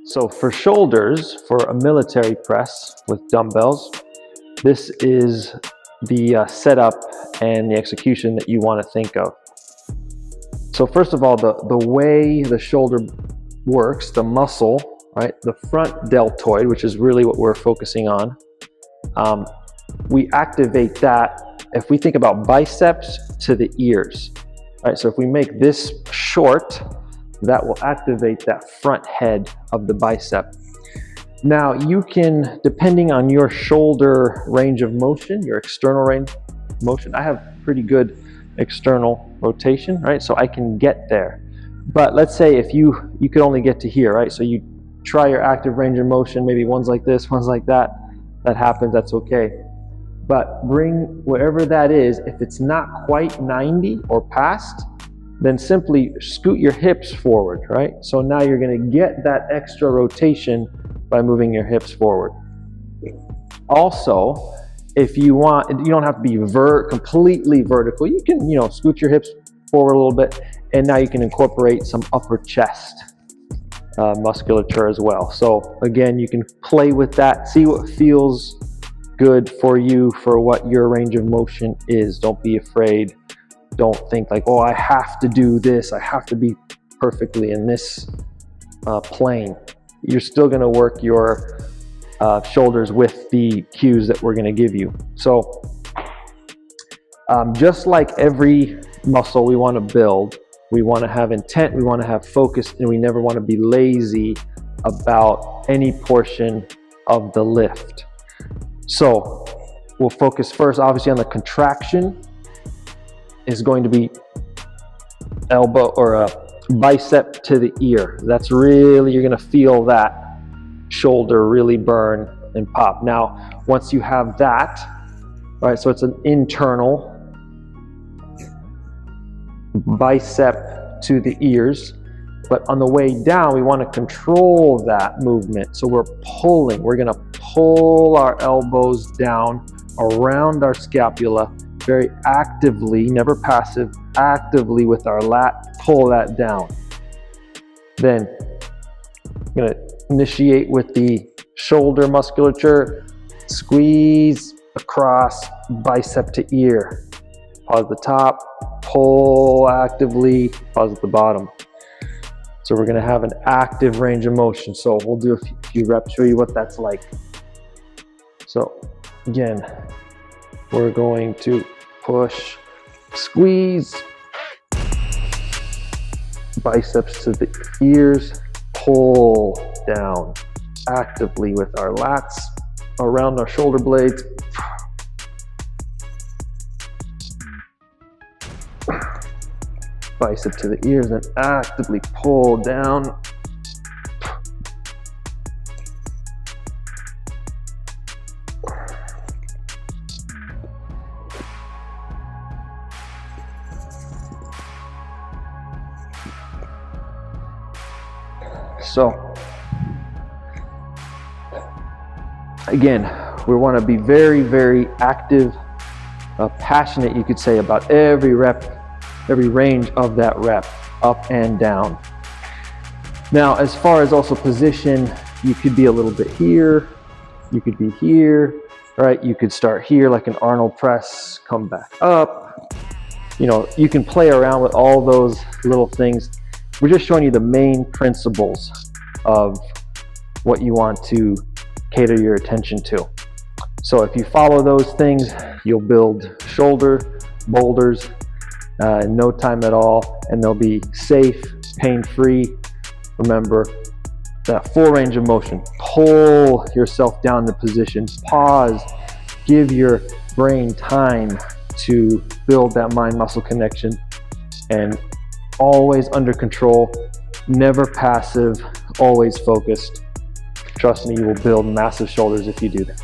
So for shoulders, for a military press with dumbbells, this is the setup and the execution that you want to think of. So first of all, the way the shoulder works, the muscle, right, the front deltoid, which is really what we're focusing on, we activate that if we think about biceps to the ears, right? So if we make this short, that will activate that front head of the bicep. Now you can, depending on your shoulder range of motion, your external range of motion, I have pretty good external rotation, right? So I can get there. But let's say if you could only get to here, right? So you try your active range of motion, maybe one's like this, one's like that. That happens, that's okay. But bring whatever that is, if it's not quite 90 or past, then simply scoot your hips forward, right? So now you're gonna get that extra rotation by moving your hips forward. Also, if you want, you don't have to be completely vertical. You can, scoot your hips forward a little bit, and now you can incorporate some upper chest musculature as well. So again, you can play with that, see what feels good for you, for what your range of motion is. Don't be afraid. Don't think like, oh, I have to do this. I have to be perfectly in this plane. You're still going to work your shoulders with the cues that we're going to give you. So just like every muscle we want to build, we want to have intent, we want to have focus, and we never want to be lazy about any portion of the lift. So we'll focus first, obviously, on the contraction. Is going to be elbow or a bicep to the ear. That's really, you're going to feel that shoulder really burn and pop. Now, once you have that, right, so it's an internal bicep to the ears, but on the way down, we want to control that movement. So we're pulling, we're going to pull our elbows down around our scapula, very actively, never passive, actively with our lat, pull that down. Then I'm going to initiate with the shoulder musculature, squeeze across bicep to ear. Pause at the top, pull actively, pause at the bottom. So we're going to have an active range of motion. So we'll do a few reps, show you what that's like. So again, we're going to push, squeeze, biceps to the ears, pull down actively with our lats around our shoulder blades. Bicep to the ears and actively pull down. So again, we want to be very, very active, passionate, you could say, about every rep, every range of that rep, up and down. Now, as far as also position, you could be a little bit here, you could be here, right? You could start here like an Arnold press, come back up. You can play around with all those little things. We're just showing you the main principles of what you want to cater your attention to. So if you follow those things, you'll build shoulder boulders in no time at all, and they'll be safe, pain-free. Remember that full range of motion. Pull yourself down to position, pause, give your brain time to build that mind-muscle connection, and always under control, never passive, always focused. Trust me, you will build massive shoulders if you do that.